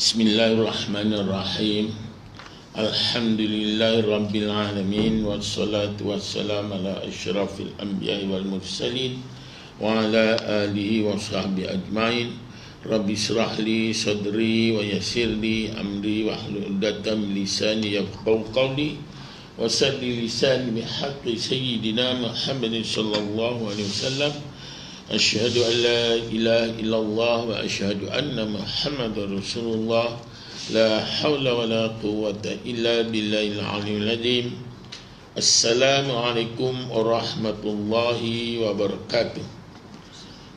Bismillahirrahmanirrahim. Alhamdulillahirabbil alamin wassalatu wassalamu ala asyrafil anbiya'i wal mursalin wa ala alihi wa sahbihi ajmain. Rabbi shrah li sadri wa yassir li amri wa hlul 'uqdatam min lisani yafqahu qawli wa saddi lisani bihaqqi sayyidina Muhammadin sallallahu alaihi wasallam. Asyhadu an la ilaha illallah wa asyhadu anna Muhammadar Rasulullah. La haula wa la quwwata illa billahil aliyyil azim. Assalamualaikum warahmatullahi wabarakatuh.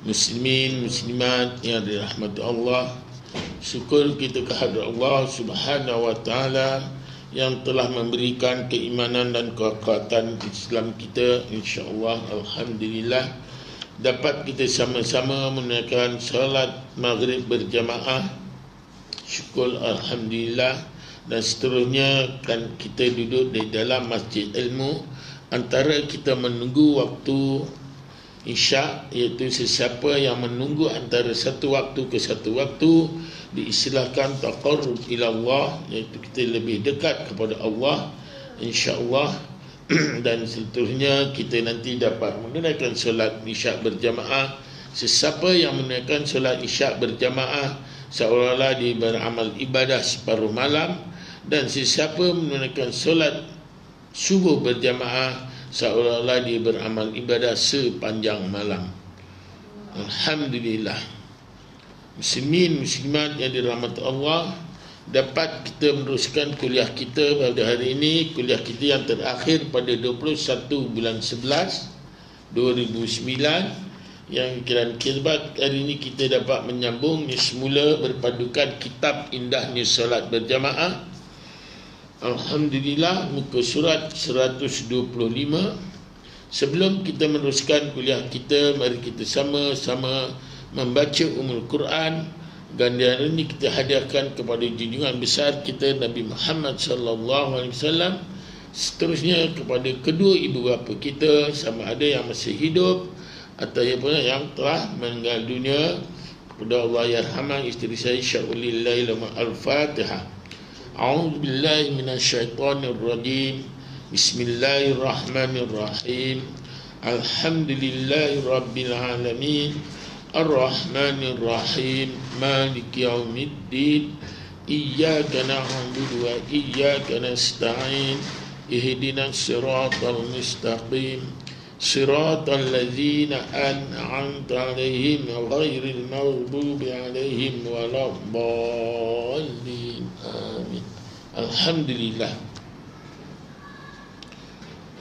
Muslimin muslimat yang dirahmati Allah, syukur kita kehadrat Allah Subhanahu wa taala yang telah memberikan keimanan dan kekuatan Islam kita. InsyaAllah, alhamdulillah, dapat kita sama-sama menunaikan salat maghrib berjamaah. Syukur alhamdulillah. Dan seterusnya kan kita duduk di dalam masjid ilmu. Antara kita menunggu waktu isyak, iaitu sesiapa yang menunggu antara satu waktu ke satu waktu, diistilahkan taqarrub ila Allah, iaitu kita lebih dekat kepada Allah, insya-Allah. Dan seterusnya kita nanti dapat menunaikan solat isyak berjamaah. Sesiapa yang menunaikan solat isyak berjamaah seolah-olah dia beramal ibadah separuh malam. Dan sesiapa menunaikan solat subuh berjamaah seolah-olah dia beramal ibadah sepanjang malam. Alhamdulillah. Muslimin muslimat yang dirahmati Allah, dapat kita meneruskan kuliah kita pada hari ini. Kuliah kita yang terakhir pada 21 bulan 11 2009, yang kira-kira hari ini kita dapat menyambung semula berpadukan kitab Indahnya Solat Berjamaah. Alhamdulillah, muka surat 125. Sebelum kita meneruskan kuliah kita, mari kita sama-sama membaca Ummul Quran. Gandaran ini kita hadiahkan kepada junjungan besar kita Nabi Muhammad sallallahu alaihi wasallam. Seterusnya kepada kedua ibu bapa kita, sama ada yang masih hidup ataupun yang telah meninggal dunia. Kepada Allah yarhamah isteri saya Syaulillahi al-Fatihah. A'udzu billahi minasyaitonir rajim. Bismillahirrahmanirrahim. Alhamdulillahirabbil alamin. Ar-Rahmanir Rahim, Maliki Yaumiddin, Iyyaka na'budu wa iyyaka nasta'in, Ihdinas siratal mustaqim, siratal ladzina an'amta 'alaihim ghairil maghdubi 'alaihim waladdallin. Amin. Alhamdulillah.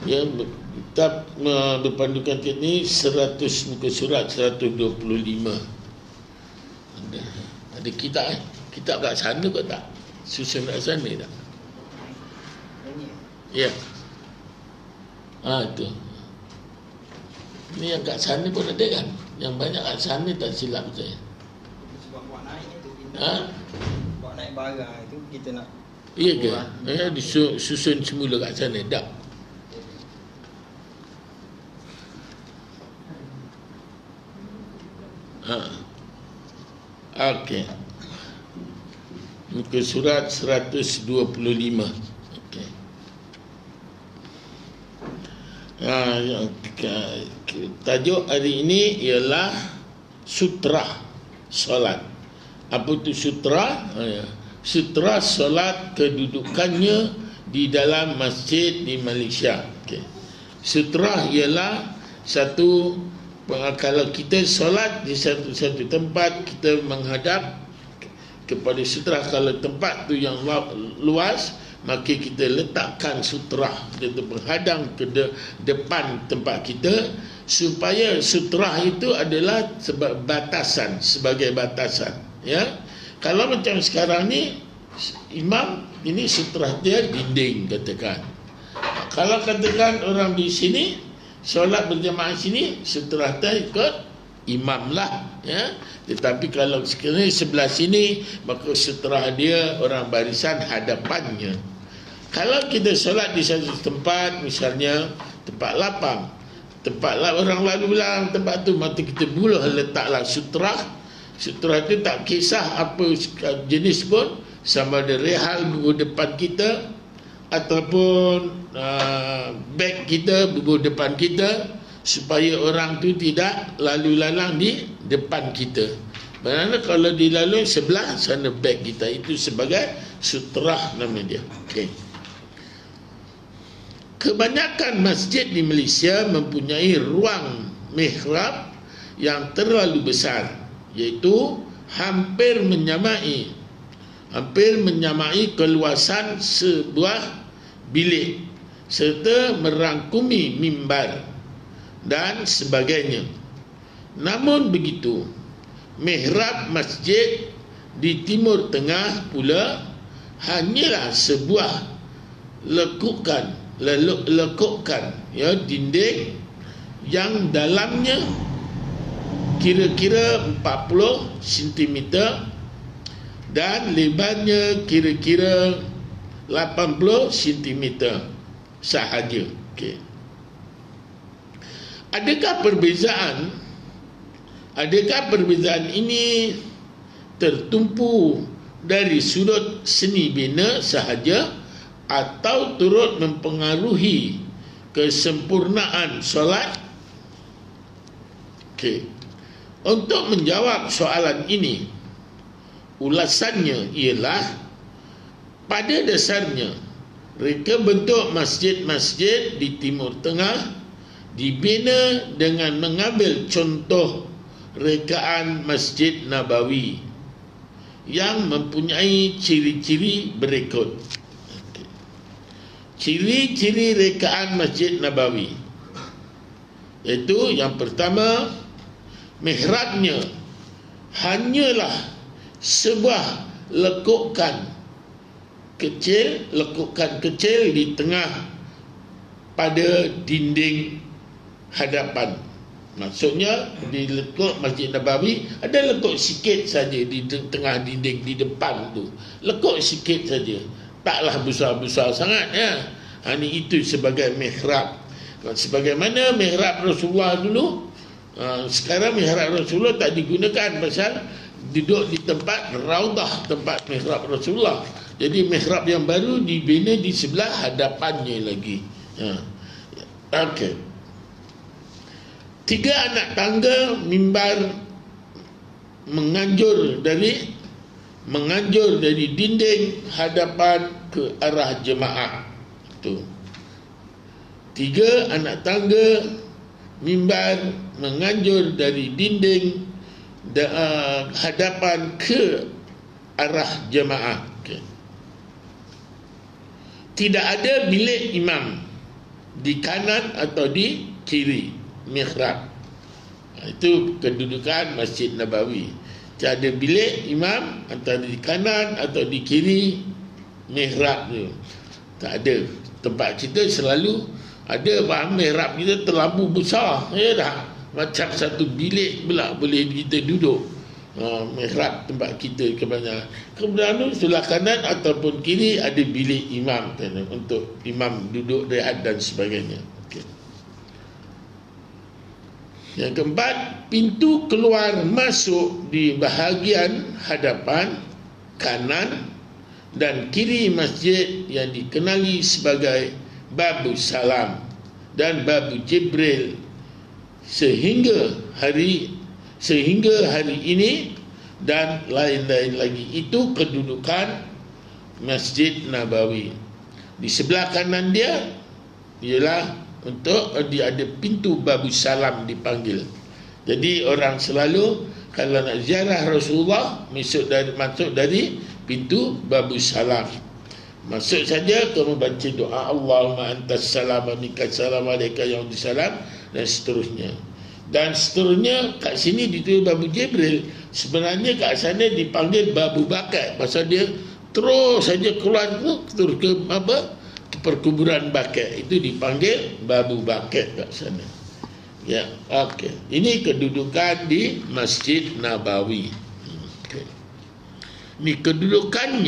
Yang kitab berpandukan ini 100 muka surat 125. Ada kitab kitab kat sana ke tak? Susun kat sana tak? Ya. Tu. Ini yang kat sana pun ada kan? Yang banyak kat sana tak silap saya. Sebab buat naik itu buat naik barang itu kita nak. Iya ke? Disusun semula kat sana tak? Okey. Muka surat 125. Okey. Tajuk hari ini ialah sutra solat. Apa itu sutra? Sutra solat, kedudukannya di dalam masjid di Malaysia. Okey. Sutra ialah satu, kalau kita solat di satu tempat, kita menghadap kepada sutra. Kalau tempat tu yang luas, maka kita letakkan sutra, kita menghadang ke depan tempat kita, supaya sutra itu adalah sebagai batasan. Ya, kalau macam sekarang ni, imam ini sutra dia dinding katakan. Kalau katakan orang di sini solat berjamaah sini, setelah ikut imam lah, ya. Tetapi kalau sekiranya sebelah sini, maka setelah dia orang barisan hadapannya. Kalau kita solat di satu tempat, misalnya tempat lapang, tempat orang lalu bilang tempat tu, maka kita mula letaklah sutra Sutra itu tak kisah apa jenis pun, sama ada rehal bubur depan kita ataupun beg kita bubur depan kita, supaya orang tu tidak lalu lalang di depan kita. Kerana kalau dilalui sebelah sana beg kita, itu sebagai sutrah nama dia. Okey. Kebanyakan masjid di Malaysia mempunyai ruang mihrab yang terlalu besar, iaitu hampir menyamai keluasan sebuah bilik serta merangkumi mimbar dan sebagainya. Namun begitu, mihrab masjid di Timur Tengah pula hanyalah sebuah lekukan ya, dinding yang dalamnya kira-kira 40 cm dan lebarnya kira-kira 80 cm sahaja. Okey. Adakah perbezaan ini tertumpu dari sudut seni bina sahaja atau turut mempengaruhi kesempurnaan solat? Okey. Untuk menjawab soalan ini, ulasannya ialah pada dasarnya reka bentuk masjid-masjid di Timur Tengah dibina dengan mengambil contoh rekaan Masjid Nabawi yang mempunyai ciri-ciri berikut. Ciri-ciri rekaan Masjid Nabawi, iaitu yang pertama, mihrabnya hanyalah sebuah lekukan kecil di tengah pada dinding hadapan. Maksudnya di lekuk Masjid Nabawi ada lekuk sikit saja di tengah dinding di depan tu, lekuk sikit saja, taklah besar-besar sangat ya. Ini itu sebagai mihrab. Sebagaimana mihrab Rasulullah dulu, sekarang mihrab Rasulullah tak digunakan pasal duduk di tempat raudah, tempat mihrab Rasulullah. Jadi mihrab yang baru dibina di sebelah hadapannya lagi. Okey. 3 anak tangga mimbar menganjur dari dinding hadapan ke arah jemaah. Tu. 3 anak tangga mimbar menganjur dari dinding hadapan ke arah jemaah. Okay. Tidak ada bilik imam di kanan atau di kiri mihrab. Itu kedudukan Masjid Nabawi. Tidak ada bilik imam antara di kanan atau di kiri mihrab tu. Tak ada. Tempat kita selalu ada bahan mihrab kita terlalu besar, ya dah. Macam satu bilik pula boleh kita duduk. Mihrab tempat kita kebanyakan. Kemudian sebelah kanan ataupun kiri ada bilik imam untuk imam duduk rehat dan sebagainya. Okay. Yang keempat, pintu keluar masuk di bahagian hadapan kanan dan kiri masjid yang dikenali sebagai Babu Salam dan Babu Jibril sehingga hari ini dan lain-lain lagi. Itu kedudukan Masjid Nabawi. Di sebelah kanan dia ialah untuk dia ada pintu Babu Salam dipanggil. Jadi orang selalu kalau nak ziarah Rasulullah masuk dari pintu Babu Salam. Masuk saja kamu baca doa Allahumma antas salam wa minkas salam alayka ya salam dan seterusnya. Dan seterusnya kat sini ditulis Babu Jibril. Sebenarnya kat sana dipanggil Babu Bakat pasal dia terus saja keluar terus ke ke perkuburan Bakat. Itu dipanggil Babu Bakat kat sana. Ya, okey. Ini kedudukan di Masjid Nabawi. Okey. Ini kedudukan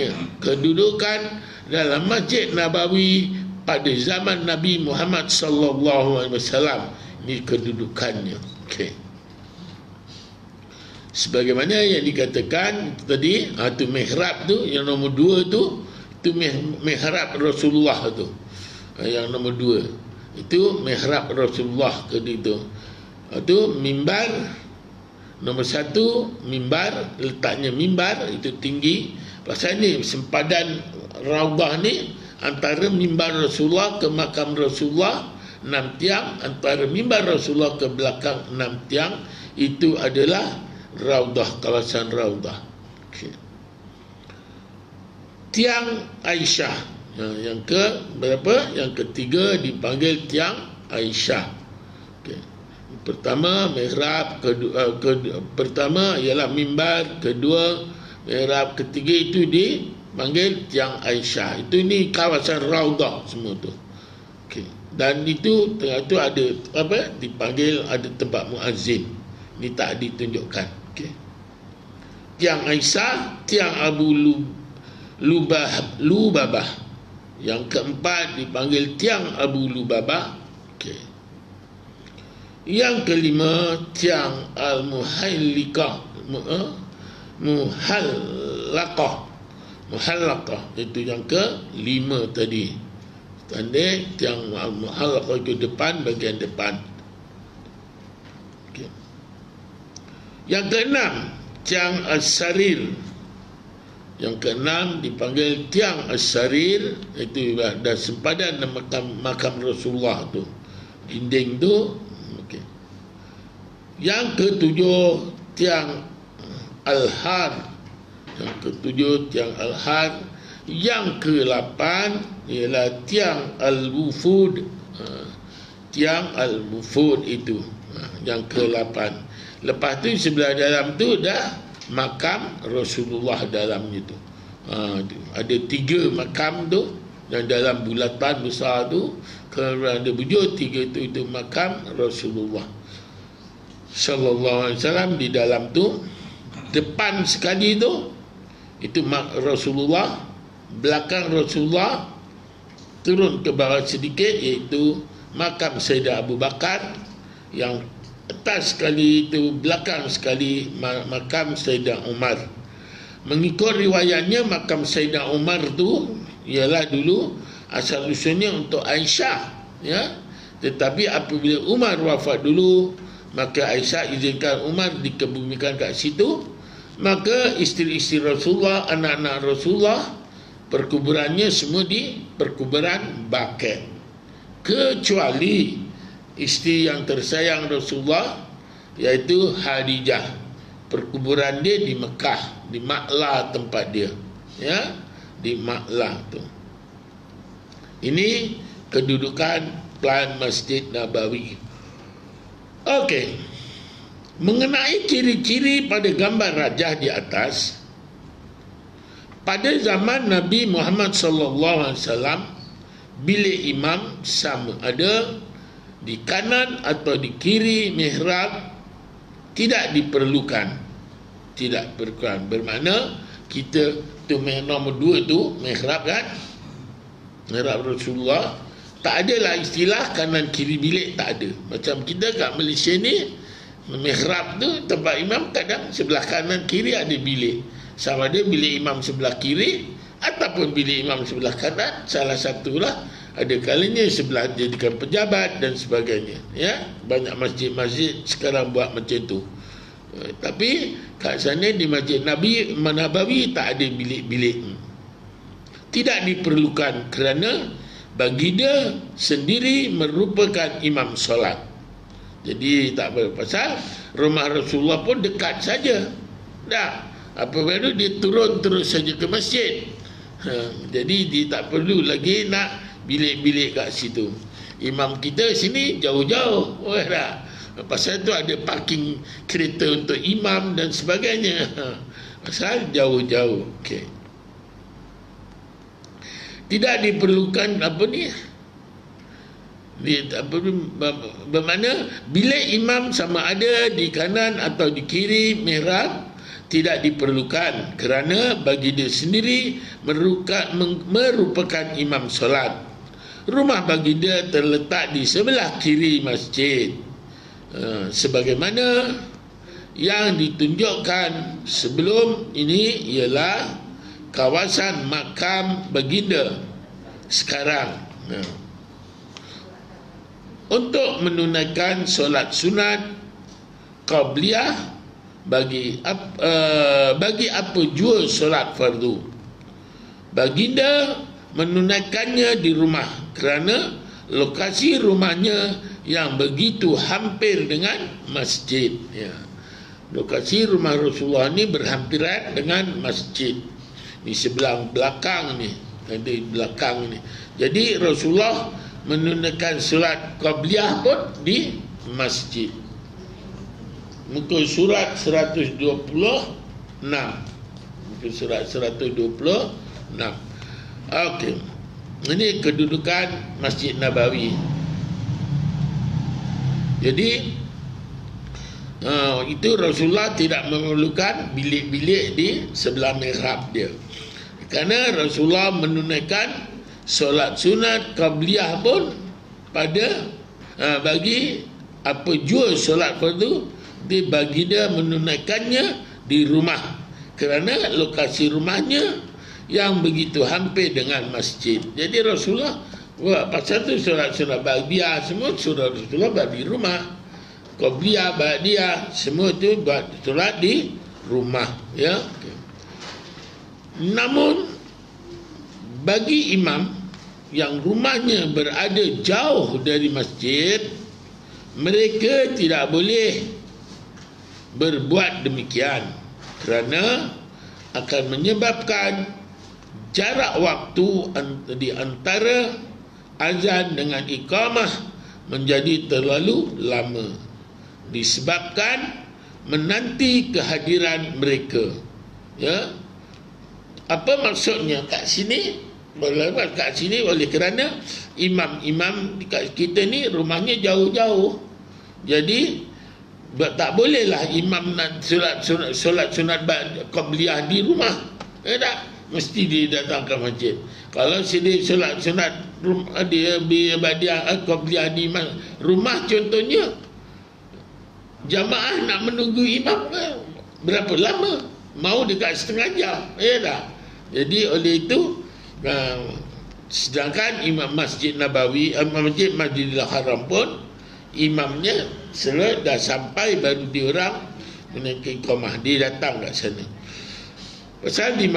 dalam Masjid Nabawi pada zaman Nabi Muhammad sallallahu alaihi wasallam. Ini kedudukannya. Okey. Sebagaimana yang dikatakan tadi, tu mihrab tu yang nombor 2 tu mihrab Rasulullah tu. Yang nombor 2 itu mihrab Rasulullah ke itu. Tu mimbar nombor 1, mimbar, letaknya mimbar itu tinggi. Pasal ni sempadan Raudah ni antara mimbar Rasulullah ke makam Rasulullah 6 tiang, antara mimbar Rasulullah ke belakang 6 tiang, itu adalah Raudah, kawasan Raudah. Okay. Tiang Aisyah, yang ke berapa? Yang ketiga dipanggil tiang Aisyah. Okay. Pertama mihrab, pertama ialah mimbar, kedua mihrab, ketiga itu dipanggil tiang Aisyah. Itu ni kawasan Raudah semua tu. Okay. Dan itu tengah tu ada apa? Dipanggil ada tempat muazzin. Ni tak ditunjukkan. Okay. Tiang Aisyah, tiang Abu Lubabah. Yang keempat dipanggil tiang Abu Lubabah. Okay. Yang kelima tiang Al-Muhallaqah. Muhallaqah itu yang kelima tadi. Tanda tiang Al-Muhallaqah itu depan, bagian depan. Okay. Yang keenam tiang As-Sarir. Yang keenam dipanggil tiang As-Sarir, itu dah sempadan makam Rasulullah tu, dinding tu. Okay. Yang ketujuh tiang Al-Har. Yang ketujuh tiang Al-Har. Yang ke-8 ialah tiang Al-Wufud. Tiang Al-Wufud itu yang ke-8. Lepas tu sebelah dalam tu dah makam Rasulullah dalamnya tu. Ada 3 makam tu, dan dalam bulatan besar tu kerana ada bujur 3 tu, itu makam Rasulullah sallallahu alaihi wasallam. Di dalam tu depan sekali tu itu Rasulullah, belakang Rasulullah turun ke bawah sedikit iaitu makam Sayyidah Abu Bakar, yang atas sekali itu belakang sekali makam Sayyidah Umar. Mengikut riwayatnya makam Sayyidah Umar tu ialah dulu asal usulnya untuk Aisyah, ya. Tetapi apabila Umar wafat dulu, maka Aisyah izinkan Umar dikebumikan kat situ. Maka isteri-isteri Rasulullah, anak-anak Rasulullah, perkuburannya semua di perkuburan Baqi', kecuali isteri yang tersayang Rasulullah, iaitu Khadijah. Perkuburan dia di Mekah, di Ma'la tempat dia, ya, di Ma'la tu. Ini kedudukan plan Masjid Nabawi. Okey. Mengenai ciri-ciri pada gambar rajah di atas, pada zaman Nabi Muhammad sallallahu alaihi wasallam, bilik imam sama ada di kanan atau di kiri mihrab tidak diperlukan. Tidak berkurang. Bermakna kita tu nombor 2 tu mihrab kan, mihrab Rasulullah, tak adalah istilah kanan kiri bilik, tak ada. Macam kita kat Malaysia ni, mihrab tu tempat imam kadang sebelah kanan kiri ada bilik. Sama ada bilik imam sebelah kiri ataupun bilik imam sebelah kanan, salah satulah. Ada kalanya sebelah jadikan pejabat dan sebagainya, ya. Banyak masjid-masjid sekarang buat macam tu. Tapi kat sana di Masjid Nabawi tak ada bilik-bilik. Tidak diperlukan kerana baginda sendiri merupakan imam solat. Jadi tak berpasal, rumah Rasulullah pun dekat saja. Dah, apa baru dia turun terus saja ke masjid. Jadi dia tak perlu lagi nak bilik-bilik kat situ. Imam kita sini jauh-jauh. Wah dah. Pasal tu ada parking kereta untuk imam dan sebagainya. Pasal jauh-jauh. Okey. Tidak diperlukan apa ni? Bermakna bilik imam sama ada di kanan atau di kiri mihrab tidak diperlukan kerana bagi dia sendiri merupakan imam solat. Rumah baginda terletak di sebelah kiri masjid, sebagaimana yang ditunjukkan sebelum ini ialah kawasan makam baginda sekarang. Untuk menunaikan solat sunat qabliyah bagi apa jua solat fardu, baginda menunaikannya di rumah kerana lokasi rumahnya yang begitu hampir dengan masjid. Lokasi rumah Rasulullah ni berhampiran dengan masjid. Di sebelah belakang ni, di belakang ni. Jadi Rasulullah menunaikan solat qabliyah pun di masjid. Muka surat 126. Muka surat 126. Okey. Ini kedudukan Masjid Nabawi. Jadi itu Rasulullah tidak memerlukan bilik-bilik di sebelah mihrab dia, kerana Rasulullah menunaikan solat sunat qabliyah pun pada bagi apa jua solat fardu, dia baginda menunaikannya di rumah kerana lokasi rumahnya yang begitu hampir dengan masjid. Jadi Rasulullah buat pasal tu solat sunat ba'diyah semua surah Rasulullah buat di rumah. Qabliyah, ba'diyah semua tu buat solat di rumah, ya. Okay. Namun bagi imam yang rumahnya berada jauh dari masjid, mereka tidak boleh berbuat demikian kerana akan menyebabkan jarak waktu di antara azan dengan iqamah menjadi terlalu lama, disebabkan menanti kehadiran mereka. Ya, apa maksudnya kat sini? Kat sini oleh kerana imam-imam kita ni rumahnya jauh-jauh, jadi tak bolehlah imam nak solat sunat qabliyah di rumah. Tak, mesti dia datang ke masjid. Kalau sini solat sunat dia ba'diyah qabliyah di rumah contohnya, jamaah nak menunggu imam berapa lama? Mau dekat setengah jam, ya tak? Jadi oleh itu sedangkan imam Masjid Nabawi, Masjidil Haram pun imamnya dah sampai baru diorang menaiki iqamah, dia datang kat sana. Pasal di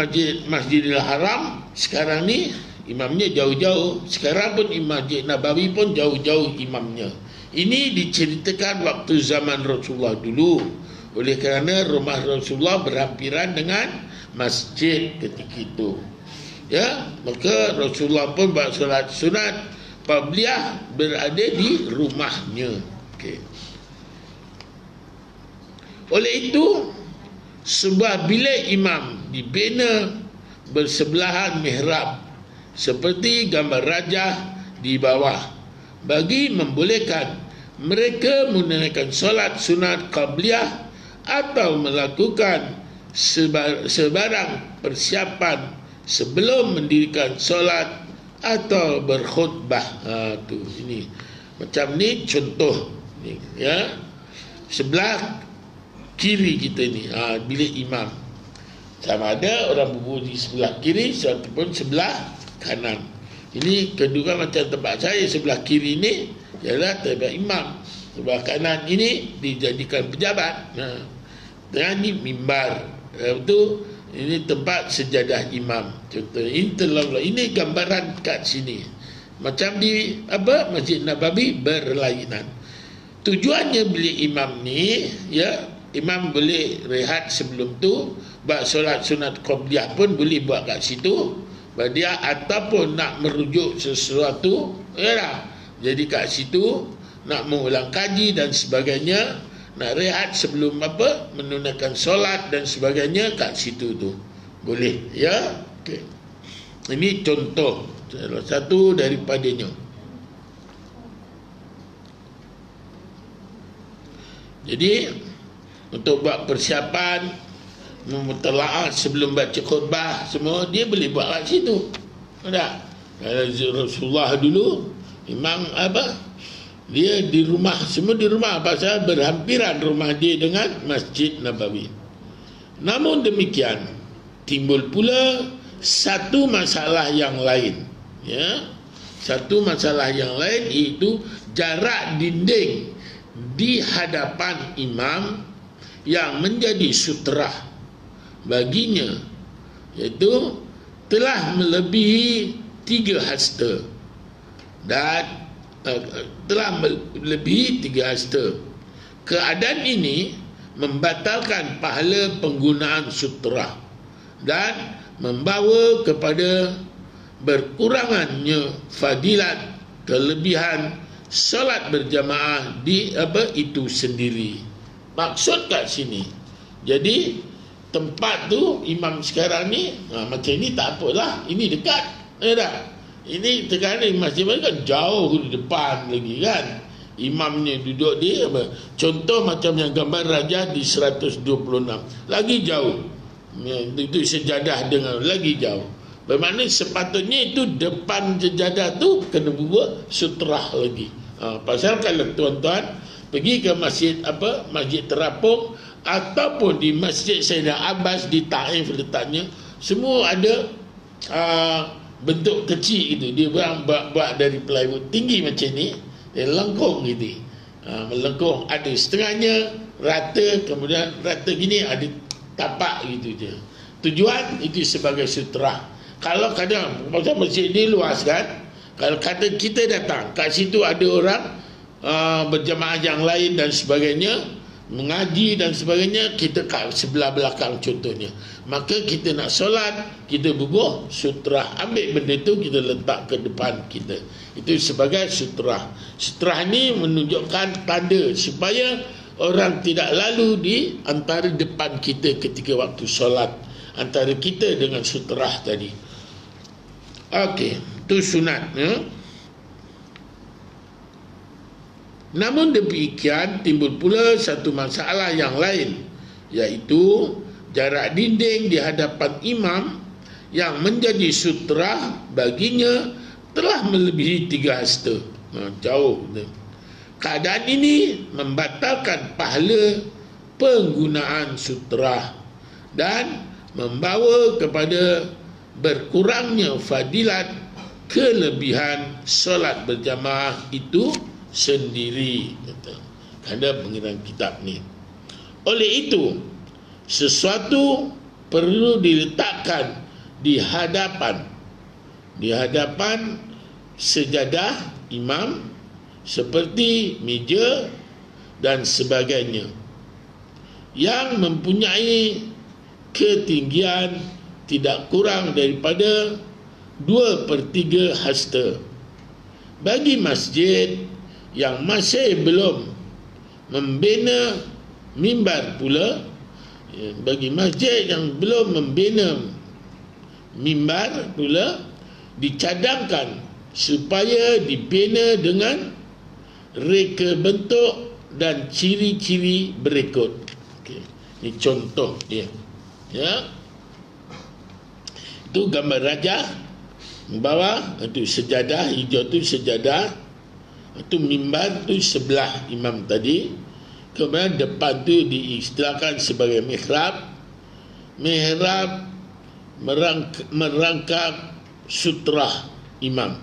Masjidil Haram sekarang ni imamnya jauh-jauh. Sekarang pun Masjid Nabawi pun jauh-jauh imamnya. Ini diceritakan waktu zaman Rasulullah dulu, oleh kerana rumah Rasulullah berhampiran dengan masjid ketika itu. Ya, maka Rasulullah pun buat solat sunat qabliyah berada di rumahnya. Okey. Oleh itu, sebuah bilik imam dibina bersebelahan mihrab seperti gambar rajah di bawah, bagi membolehkan mereka menunaikan solat sunat qabliyah atau melakukan sebarang persiapan sebelum mendirikan solat atau berkhutbah. Tu ini macam ni contoh ni, ya. Sebelah kiri kita ni bilik imam, sama ada orang berdiri di sebelah kiri ataupun sebelah kanan. Ini kedua macam tempat saya, sebelah kiri ni ialah tempat imam, sebelah kanan ini dijadikan pejabat. Dan ini mimbar, itu ini tempat sejadah imam. Contoh ini gambaran kat sini. Macam di Masjid Nabawi berlainan. Tujuannya bilik imam ni, ya, imam boleh rehat sebelum tu, buat solat sunat qabliyah pun boleh buat kat situ, dia ataupun nak merujuk sesuatu, ya lah. Jadi kat situ nak mengulang kaji dan sebagainya, nak rehat sebelum menunaikan solat dan sebagainya, kat situ tu boleh, ya. Okay. Ini contoh salah satu daripadanya. Jadi untuk buat persiapan, memutalaah sebelum baca khutbah semua, dia boleh buat kat situ. Tak? Rasulullah dulu memang Dia di rumah, semua di rumah, pasal berhampiran rumah dia dengan Masjid Nabawi. Namun demikian, timbul pula satu masalah yang lain, ya. Satu masalah yang lain iaitu jarak dinding di hadapan imam yang menjadi sutrah baginya, iaitu telah melebihi 3 hasta dan telah melebihi 3 hasta. Keadaan ini membatalkan pahala penggunaan sutrah dan membawa kepada berkurangannya fadilat kelebihan solat berjamaah di itu sendiri. Maksud kat sini, jadi tempat tu imam sekarang ni macam ni tak apalah, ini dekat, tak? Ini sekarang ni masjid kan jauh di depan lagi kan. Imamnya duduk di contoh macam yang gambar raja di 126, lagi jauh. Itu sejadah dengan lagi jauh. Bermakna sepatutnya itu depan sejadah tu kena buat sutrah lagi. Pasal kalau tuan-tuan pergi ke masjid Masjid Terapung ataupun di Masjid Sayyidina Abbas di Taif letaknya, semua ada bentuk kecil gitu. Dia buat dari plywood tinggi macam ni, dia lengkung gitu. Melengkung, ada setengahnya rata, kemudian rata gini, ada tapak gitu je. Tujuan itu sebagai sutrah. Kalau kadang macam masjid ni luas kan, kalau kata kita datang kat situ ada orang berjamaah yang lain dan sebagainya, mengaji dan sebagainya, kita kat sebelah belakang contohnya, maka kita nak solat, kita bubuh sutrah, ambil benda tu kita letak ke depan kita, itu sebagai sutrah. Sutrah ni menunjukkan tanda supaya orang tidak lalu di antara depan kita ketika waktu solat, antara kita dengan sutrah tadi. Okey, itu sunat, ya? Namun demikian timbul pula satu masalah yang lain, iaitu jarak dinding di hadapan imam yang menjadi sutrah baginya telah melebihi 3 hasta. Jauh. Keadaan ini membatalkan pahala penggunaan sutrah dan membawa kepada berkurangnya fadilat kelebihan solat berjamaah itu sendiri, kata ada pengarang kitab ni. Oleh itu, sesuatu perlu diletakkan di hadapan sejadah imam seperti meja dan sebagainya yang mempunyai ketinggian tidak kurang daripada 2/3 hasta. Bagi masjid yang masih belum membina mimbar pula, bagi masjid yang belum membina mimbar pula, dicadangkan supaya dibina dengan reka bentuk dan ciri-ciri berikut. Okay. Ini contoh dia, ya. Itu gambar raja bawah, itu sejadah hijau, tu sejadah, itu mimbar tu sebelah imam tadi. Kemudian depan tu diistilahkan sebagai mihrab. Mihrab merangkap sutrah imam.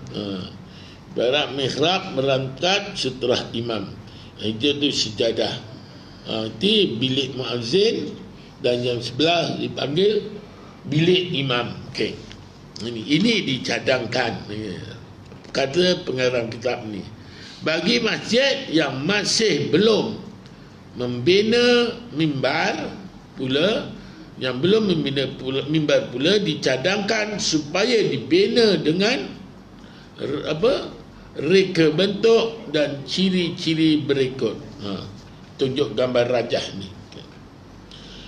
Barat mihrab merangkap sutrah imam. Itu tu sejadah. Itu bilik muazzin, dan yang sebelah dipanggil bilik imam. Okey. Ini dicadangkan, kata pengarang kitab ni. Bagi masjid yang masih belum membina mimbar pula, yang belum membina mimbar pula, dicadangkan supaya dibina dengan reka bentuk dan ciri-ciri berikut. Tunjuk gambar rajah ni.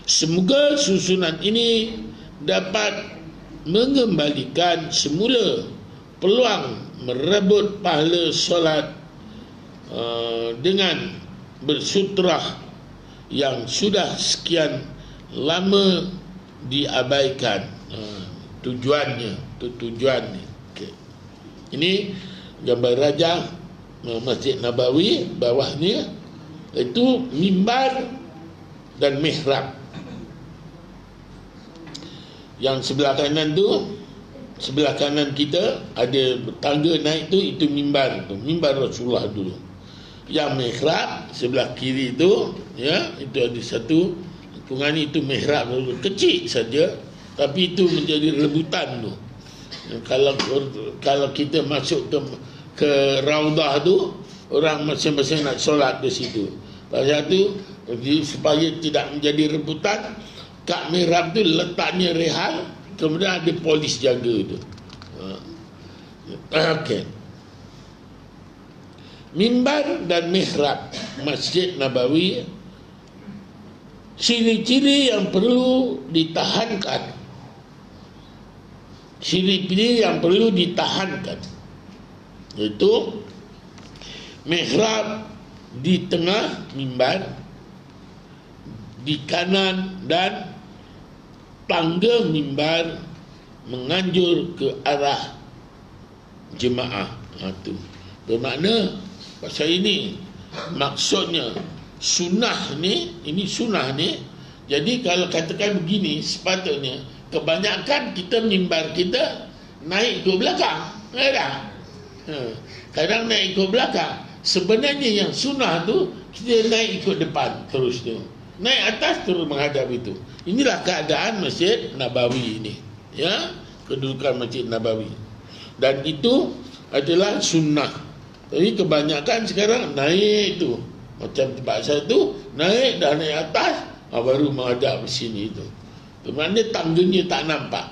Semoga susunan ini dapat mengembalikan semula peluang merebut pahala solat dengan bersutrah yang sudah sekian lama diabaikan. Tujuannya, itu tujuan ni. Okay. Ini gambar raja Masjid Nabawi, bawahnya itu mimbar dan mihrab. Yang sebelah kanan tu, sebelah kanan kita ada tangga naik tu, itu mimbar tu, mimbar Rasulullah dulu. Yang mihrab sebelah kiri tu, ya, itu ada satu kungan, itu mihrab dulu, kecil saja, tapi itu menjadi rebutan tu. Kalau kita masuk ke Raudah tu, orang masing-masing nak solat di situ. Pasal tu, supaya tidak menjadi rebutan, kat mihrab tu letaknya rehal, kemudian ada polis jaga tu. Okey. Mimbar dan mihrab Masjid Nabawi, ciri-ciri yang perlu ditahankan, ciri-ciri yang perlu ditahankan, iaitu mihrab di tengah mimbar, di kanan, dan tangga mimbar menganjur ke arah jemaah. Itu bermakna pasal ini maksudnya sunnah ni, ini sunnah ni. Jadi kalau katakan begini, sepatutnya kebanyakan kita mimbar kita naik ke belakang, ada. Kadang naik ke belakang. Sebenarnya yang sunnah tu kita naik ikut depan terus tu. Naik atas terus menghadap itu. Inilah keadaan Masjid Nabawi ini, ya, kedudukan Masjid Nabawi. Dan itu adalah sunnah. Tapi kebanyakan sekarang naik tu, macam tempat saya tu, naik dah naik atas, baru menghadap ke sini tu. Bermakna tangganya tak nampak.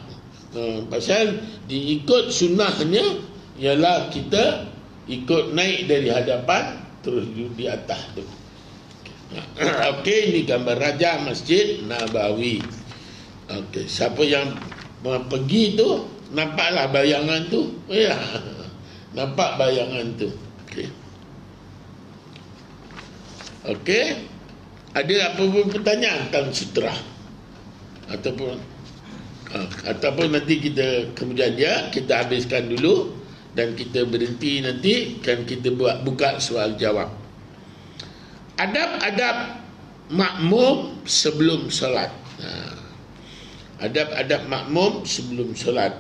Pasal diikut sunnahnya ialah kita ikut naik dari hadapan terus di atas tu. Okey, ini gambar raja Masjid Nabawi. Okey, siapa yang pergi tu nampaklah bayangan tu, ya. Nampak bayangan tu. Okey. Okey. Ada apa-apa pertanyaan tentang sutra? Ataupun nanti kita kemudian kita habiskan dulu dan kita berhenti, nanti kan kita buka soal jawab. Adab-adab makmum sebelum solat. Adab-adab makmum sebelum solat.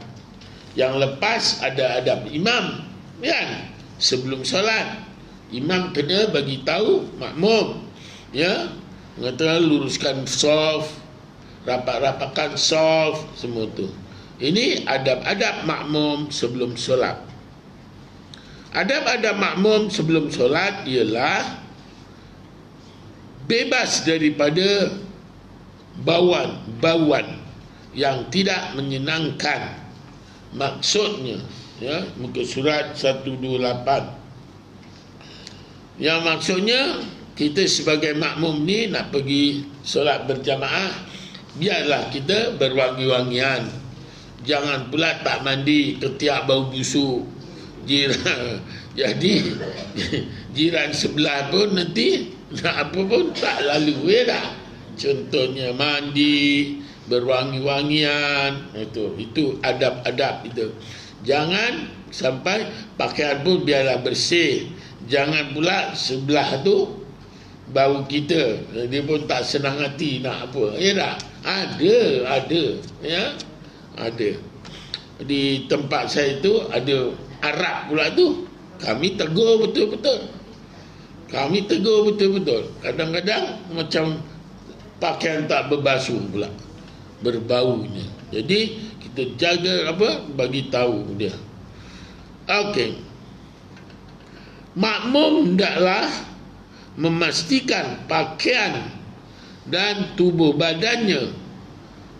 Yang lepas ada adab imam, kan? Sebelum solat, imam kena bagi tahu makmum, ya, mengatakan luruskan saf, rapat-rapatkan saf, semua tu. Ini adab-adab makmum sebelum solat. Adab-adab makmum sebelum solat ialah bebas daripada bauan yang tidak menyenangkan. Maksudnya, ya, muka surat 128. Yang maksudnya, kita sebagai makmum ni nak pergi solat berjamaah, biarlah kita berwangi-wangian. Jangan pula tak mandi, ketiak bau busuk. Jadi jiran sebelah pun nanti nak apa pun tak lalu, ya dah. Contohnya mandi, berwangi-wangian, itu adab-adab itu. Jangan sampai pakaian pun biarlah bersih. Jangan pula sebelah tu bau kita, dia pun tak senang hati nak apa, ya dah. Ada, ya, ada. Di tempat saya tu ada Arab pula tu. Kami tegur betul-betul. Kadang-kadang macam pakaian tak berbasuh pula, berbaunya. Jadi kita jaga bagi tahu dia. Okey. Makmum hendaklah memastikan pakaian dan tubuh badannya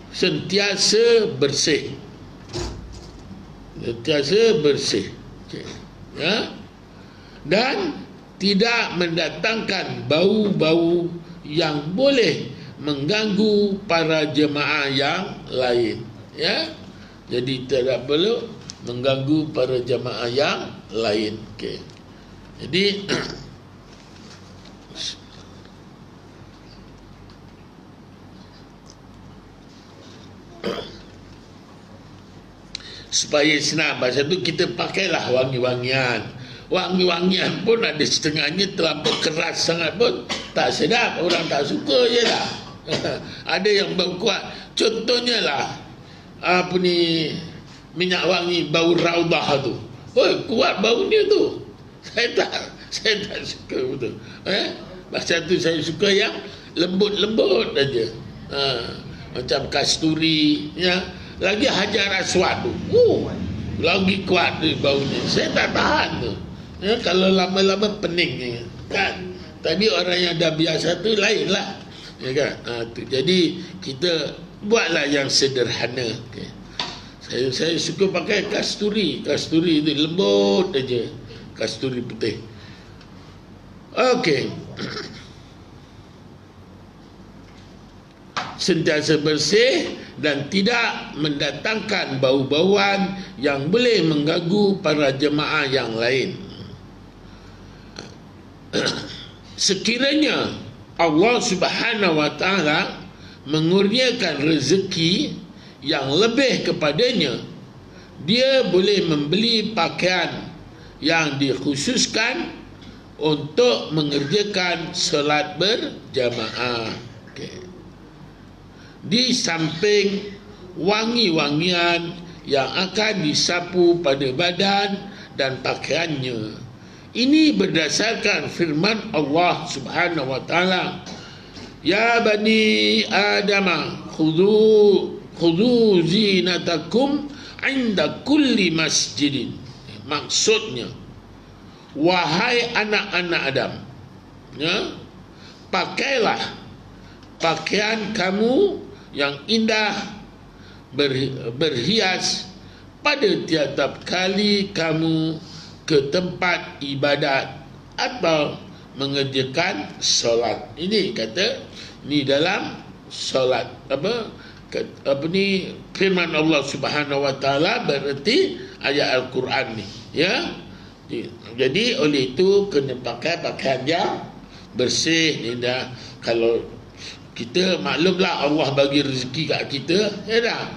sentiasa bersih. Okay. Ya. Dan tidak mendatangkan bau-bau yang boleh mengganggu para jemaah yang lain, ya. Jadi tidak perlu mengganggu para jemaah yang lain. Okey. Jadi supaya senang, pasal tu kita pakailah wangi-wangian. wangi-wangian pun ada setengahnya terlampau keras sangat pun tak sedap, orang tak suka je lah. Ada yang bau kuat, contohnya lah apa ni, minyak wangi bau raudah tu, kuat baunya tu. Saya tak suka betul. Pasal tu saya suka yang lembut-lembut aja. Macam kasturi ya. Lagi Hajar Aswad tu. Lagi kuat tu baunya. Saya tak tahan tu. Ya, kalau lama-lama peningnya kan. Tadi orang yang dah biasa tu lain lah. Ya kan? Tu. Jadi kita buatlah yang sederhana. Okay. Saya suka pakai kasturi. Kasturi tu lembut aja. Kasturi putih. Okey. Sentiasa bersih dan tidak mendatangkan bau-bauan yang boleh mengganggu para jemaah yang lain. Sekiranya Allah Subhanahu wa taala mengurniakan rezeki yang lebih kepadanya, dia boleh membeli pakaian yang dikhususkan untuk mengerjakan solat berjamaah. Okay. Di samping wangi-wangian yang akan disapu pada badan dan pakaiannya. Ini berdasarkan firman Allah Subhanahu wa taala, "Ya bani Adam, khudhu zinatakum 'inda kulli masjidin." Maksudnya, wahai anak-anak Adam, ya, pakailah pakaian kamu yang indah, berhias pada tiap-tiap kali kamu ke tempat ibadat atau mengerjakan solat. Ini kata ni dalam solat apa ni firman Allah Subhanahu wa taala, bererti ayat Al-Quran ni, ya. Jadi oleh itu kena pakai pakaian yang bersih, indah. Kalau kita maklumlah Allah bagi rezeki kat kita, ya dah,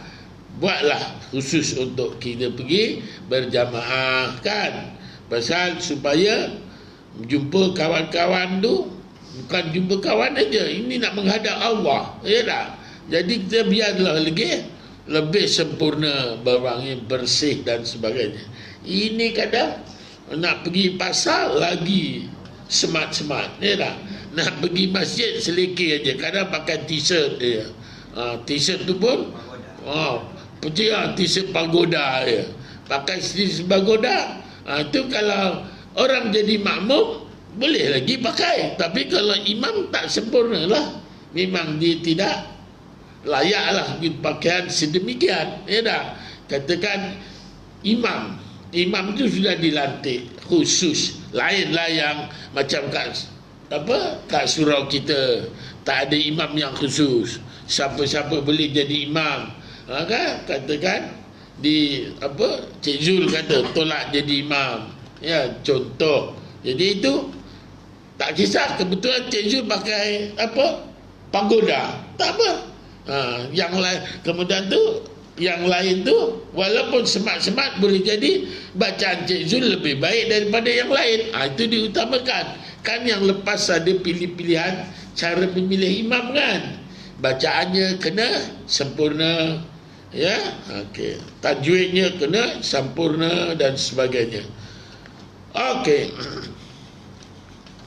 buatlah khusus untuk kita pergi berjamaah kan. Pasal supaya jumpa kawan-kawan tu bukan jumpa kawan aja, ini nak menghadap Allah, ya dah. Jadi kita biarlah lebih sempurna, berwangi, bersih dan sebagainya. Ini kadang nak pergi pasar lagi semat-semat, ya dah. Nak pergi masjid selekeh aja, kadang pakai t-shirt dia. T-shirt tu pun t-shirt pagoda ya. Pakai t-shirt pagoda. Tu kalau orang jadi makmum boleh lagi pakai, tapi kalau imam tak sempurna lah. Memang dia tidak layaklah pakaian sedemikian, ya dah. Katakan imam tu sudah dilantik khusus, lainlah yang macam kat surau kita tak ada imam yang khusus, siapa-siapa boleh jadi imam, kan? Katakan di Cik Zul kata tolak jadi imam, ya, contoh. Jadi itu tak kisah kebetulan Cik Zul pakai pagoda, tak apa. Yang lain kemudian tu, yang lain tu walaupun semat-semat boleh jadi bacaan Cik Zul lebih baik daripada yang lain. Itu diutamakan. Kan yang lepas ada pilih-pilihan cara memilih imam kan. Bacaannya kena sempurna, ya. Okey. Tajwidnya kena sempurna dan sebagainya. Okey.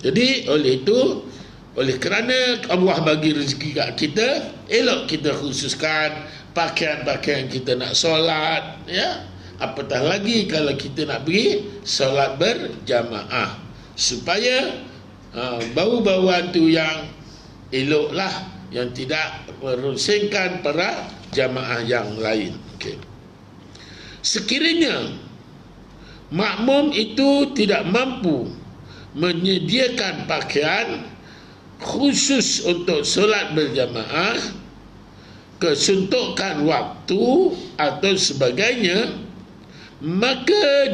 Jadi oleh itu, oleh kerana Allah bagi rezeki kat kita, elok kita khususkan pakaian-pakaian kita nak solat, ya. Apatah lagi kalau kita nak pergi solat berjamaah, supaya bau-bauan tu yang eloklah, yang tidak merusingkan para jamaah yang lain. Okay. Sekiranya makmum itu tidak mampu menyediakan pakaian khusus untuk solat berjamaah, kesuntukan waktu atau sebagainya, maka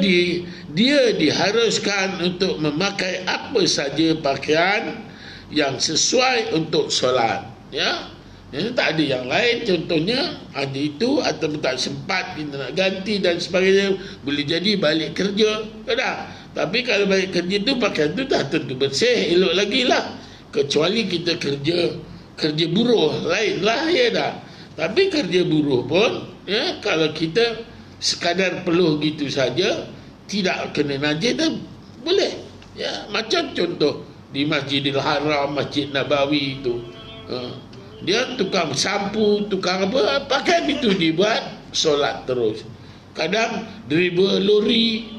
dia diharuskan untuk memakai apa saja pakaian yang sesuai untuk solat, ya. Ini tak ada yang lain, contohnya ada itu atau tak sempat kita nak ganti dan sebagainya, boleh jadi balik kerja, dah Tapi kalau balik kerja tu pakaian tu dah tentu bersih, elok lagi lah. Kecuali kita kerja buruh, lain lah ya dah. Tapi kerja buruh pun ya, kalau kita sekadar peluh gitu saja, tidak kena najis dah boleh. Ya, macam contoh di Masjidil Haram, Masjid Nabawi itu, dia tukang sapu, tukang apa, pakaian itu dibuat solat terus. Kadang driver lori,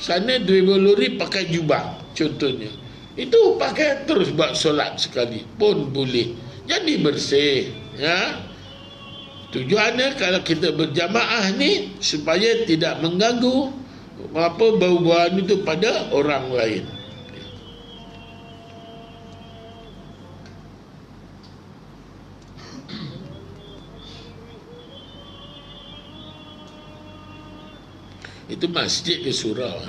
sana driver lori pakai jubah contohnya, itu pakai terus buat solat sekali pun boleh, jadi bersih ya. Tujuannya kalau kita berjamaah ni supaya tidak mengganggu apa bau-bauan itu pada orang lain. Itu masjid ke surau?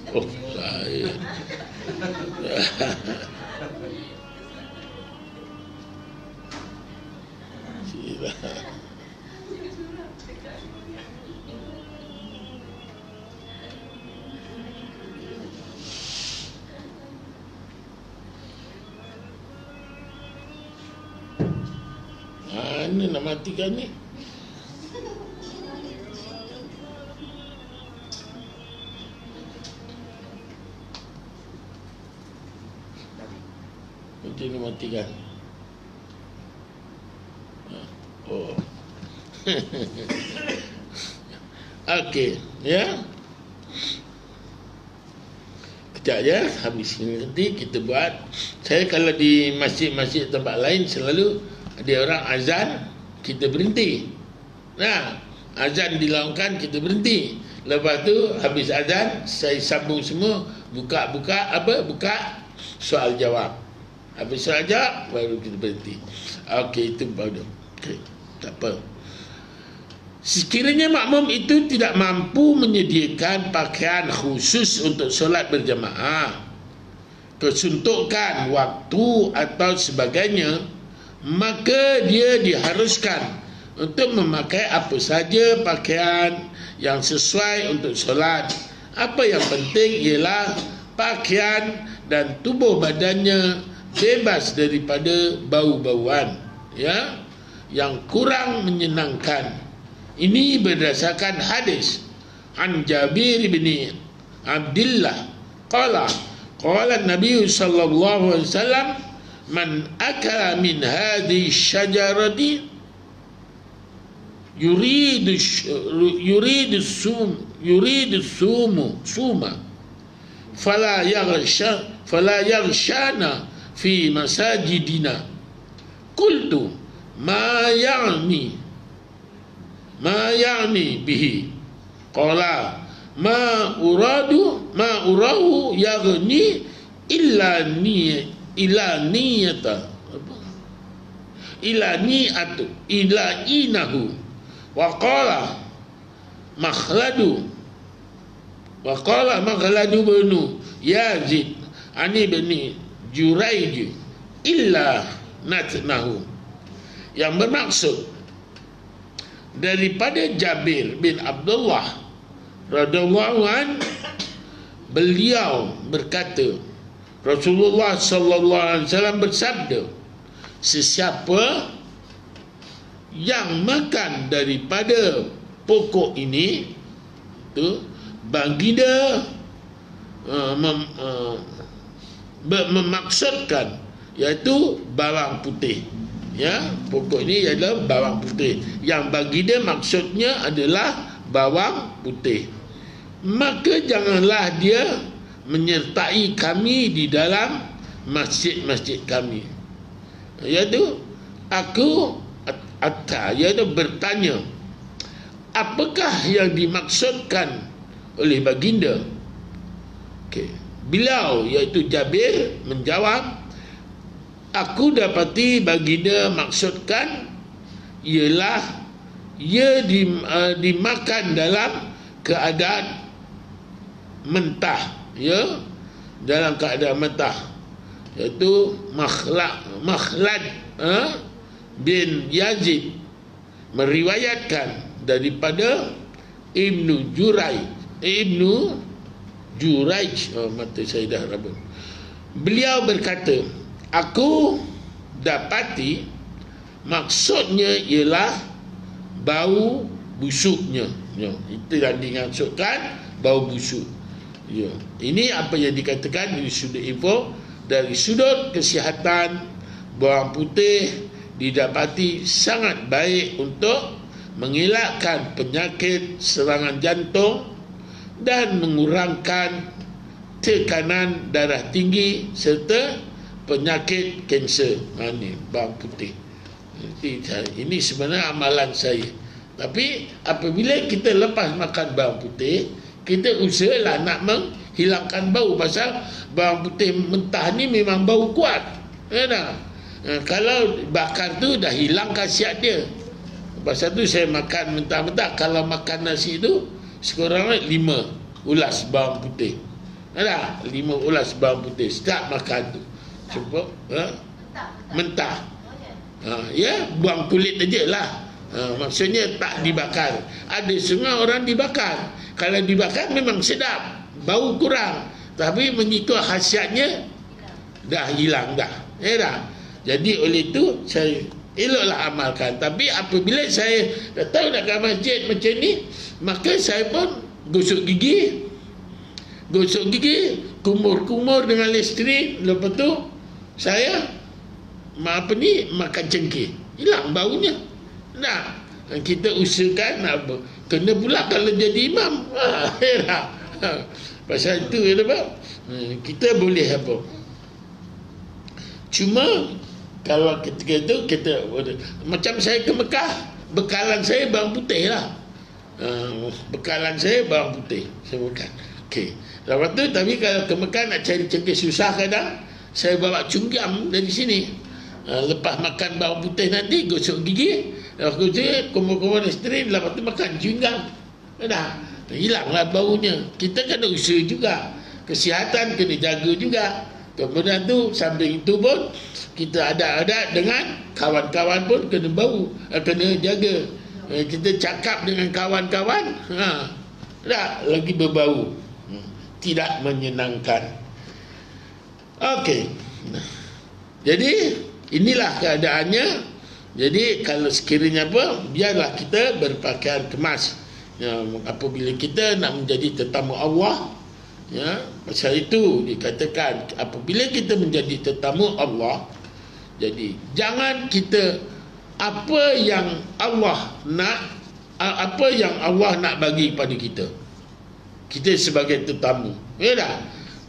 Oh, lain. Sila. Mana nak matikan ni? Macam ni matikan. Oh. Okey, ya. Kejap ya, habis ini nanti kita buat. Saya kalau di masjid-masjid tempat lain selalu ada orang azan, kita berhenti. Nah, azan dilakukan, kita berhenti. Lepas tu habis azan, saya sambung semua, buka soal jawab. Habis soal jawab, baru kita berhenti. Okey, itu baru. Okey, tak apa. Sekiranya makmum itu tidak mampu menyediakan pakaian khusus untuk solat berjamaah, kesuntukan waktu atau sebagainya, maka dia diharuskan untuk memakai apa saja pakaian yang sesuai untuk solat. Apa yang penting ialah pakaian dan tubuh badannya bebas daripada bau-bauan ya yang kurang menyenangkan. Ini berdasarkan hadis an Jabir bin Abdullah qala Nabi sallallahu alaihi wasallam man akala min hadhihi syajarati yuridu suma fala yaghshana fi masajidina. Qultu ma ya'ni bihi, qala ma urahu yaghni illa inahu wa qala Makhladu benu Yazid ani bani Juraij illa natnahu, yang bermaksud daripada Jabir bin Abdullah radhiyallahu an, beliau berkata Rasulullah sallallahu alaihi wasallam bersabda, sesiapa yang makan daripada pokok ini tu baginda memaksudkan iaitu bawang putih. Ya, pokok ini adalah bawang putih. Yang baginda maksudnya adalah bawang putih. Maka janganlah dia menyertai kami di dalam masjid-masjid kami. Iaitu aku iaitu bertanya, apakah yang dimaksudkan oleh baginda? Okey, beliau iaitu Jabir menjawab, aku dapati baginda maksudkan ialah ia dimakan dalam keadaan mentah, ya, dalam keadaan mentah, iaitu Makhlad bin Yazid meriwayatkan daripada Ibnu Juraij, mata saya dah rabun. Beliau berkata, aku dapati maksudnya ialah bau busuknya. Ya, itu yang dimaksudkan bau busuk. Ya, ini apa yang dikatakan dari sudut info, dari sudut kesihatan, bawang putih didapati sangat baik untuk mengelakkan penyakit serangan jantung dan mengurangkan tekanan darah tinggi serta penyakit kanser. Ini bawang putih. Ini sebenarnya amalan saya. Tapi apabila kita lepas makan bawang putih, kita usahalah nak menghilangkan bau. Pasal bawang putih mentah ni memang bau kuat. Kalau bakar tu dah hilang khasiat dia. Pasal tu saya makan mentah-mentah. Kalau makan nasi tu sekurang-kurangnya 5 ulas bawang putih. 5 ulas bawang putih setiap makan tu. Cukup mentah. Ya, buang kulit aja lah. Maksudnya tak dibakar. Ada setengah orang dibakar. Kalau dibakar memang sedap, bau kurang, tapi mengikut khasiatnya dah hilang dah. Jadi oleh itu saya eloklah amalkan. Tapi apabila saya tahu nak ke masjid macam ni, maka saya pun gosok gigi, kumur-kumur dengan Listerine. Lepas tu saya makan cengkeh, hilang baunya. Nah, kita usahakan apa? Kena pula kalau jadi imam. Pasal itu apa? Kita boleh apa? Cuma kalau ketika itu kita macam saya ke Mekah, bekalan saya bawang putih lah. Bekalan saya bawang putih saya makan. Okey. Lepas tu tapi kalau ke Mekah nak cari cengkeh susah kadang, saya bawa cunggam dari sini. Lepas makan bawang putih nanti gosok gigi, lepas gosok kumur-kumur Listerine, lepas tu makan cunggam. Dah hilanglah baunya. Kita kena usaha juga. Kesihatan kena jaga juga. Kemudian tu samping itu pun kita ada dengan kawan-kawan pun kena kena jaga. Kita cakap dengan kawan-kawan, tak lagi berbau, tidak menyenangkan. Okey. Jadi inilah keadaannya. Jadi kalau sekiranya apa, biarlah kita berpakaian kemas. Apabila kita nak menjadi tetamu Allah, pasal itu dikatakan apabila kita menjadi tetamu Allah, jadi jangan kita apa yang Allah nak bagi pada kita sebagai tetamu,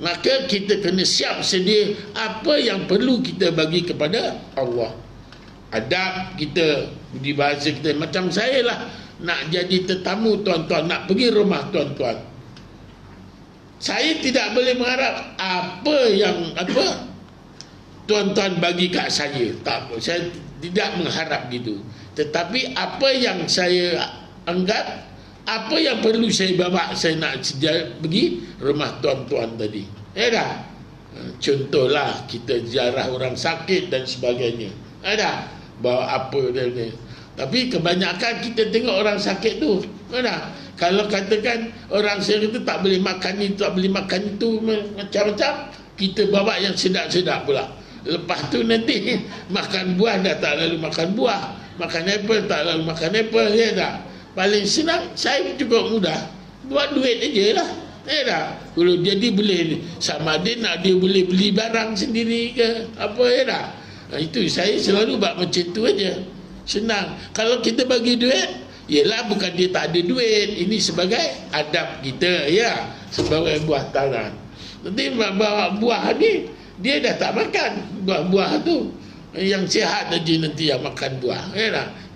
maka kita kena siap sedia apa yang perlu kita bagi kepada Allah. Adab kita, budi bahasa kita. Macam saya lah, nak jadi tetamu tuan-tuan, nak pergi rumah tuan-tuan, saya tidak boleh mengharap apa tuan-tuan bagi kat saya. Tak, saya tidak mengharap gitu. Tetapi apa yang saya anggap, apa yang perlu saya bawa, saya nak pergi rumah tuan-tuan tadi. Contohlah kita ziarah orang sakit dan sebagainya. Bawa apa dia. Tapi kebanyakan kita tengok orang sakit tu, kalau katakan orang sakit tu tak boleh makan ni, tak boleh makan itu, macam-macam, kita bawa yang sedap-sedap pula. Lepas tu nanti makan buah dah tak lalu makan buah, makan apple tak lalu makan apple. Paling senang, saya cukup mudah, buat duit aje lah. Kalau jadi boleh, sama dia nak dia boleh beli barang sendiri ke apa. Itu saya selalu buat macam tu aja. Senang. Kalau kita bagi duit, yelah bukan dia tak ada duit, ini sebagai adab kita, sebagai buah tangan. Nanti bawa buah ni, dia dah tak makan buah-buah tu. Yang sihat aja nanti yang makan buah.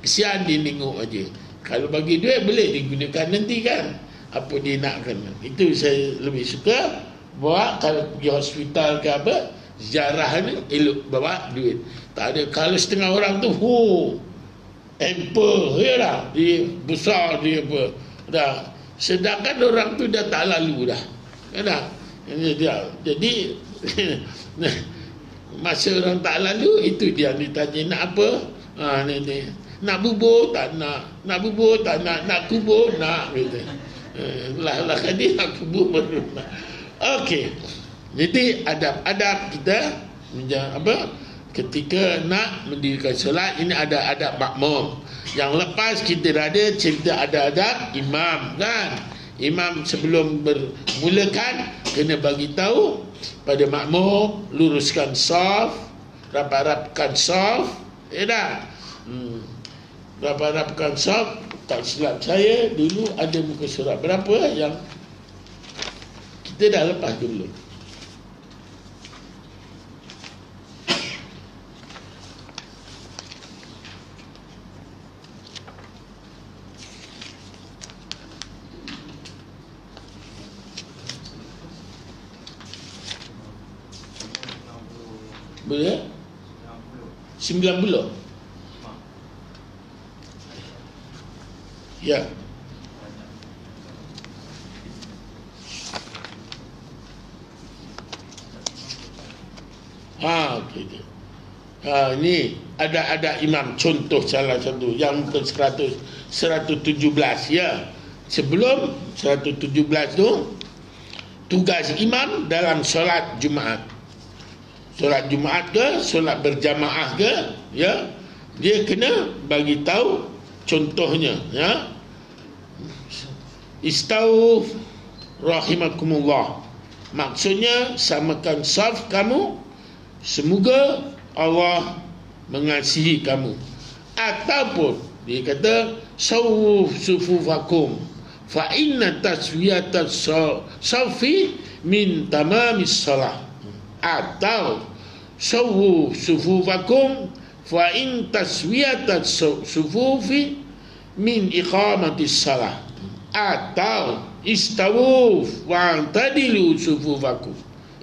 Kesian dia tengok aja. Kalau bagi duit boleh digunakan nanti kan, apa dia nakkan. Itu saya lebih suka bawa. Kalau pergi hospital ke apa, ziarah ni elok bawa duit. Tak ada. Kalau setengah orang tu ample dia besar dia apa dah, sedangkan orang tu dah tak lalu dah. Jadi masa orang tak lalu, itu dia ditanya nak apa, ni Nak bubur tak nak, nak bubur tak nak kubur nak gitu. Lah kadi nak kubur baru nak. Okey. Jadi adab-adab kita ketika nak mendirikan solat, ini ada adab makmum. Yang lepas kita dah ada cerita ada adab imam kan. Imam sebelum bermulakan kena bagi tahu pada makmum, luruskan saf, rapat-rapatkan saf, dah. Rapat-rapatkan saf. Tak silap saya dulu ada muka surat berapa yang kita dah lepas dulu. Boleh? 90. Ya. Okey. Ini ada imam, contoh salah satu yang ke 117 ya. Sebelum 117 tu tugas imam dalam solat Jumaat. Solat Jumaat ke, solat berjamaah ke, ya, dia kena bagi tahu contohnya, ya. Istau rahimakumullah. Maksudnya samakan saf kamu, semoga Allah mengasihi kamu. Ataupun dia kata sawuf sufufakum fa inna taswiyatas safi min tamamis salah. Atau sawu sufufakum fa in taswiyatat sufufi min iqamatis salah. Atau istawu wa tadilu sufufakum.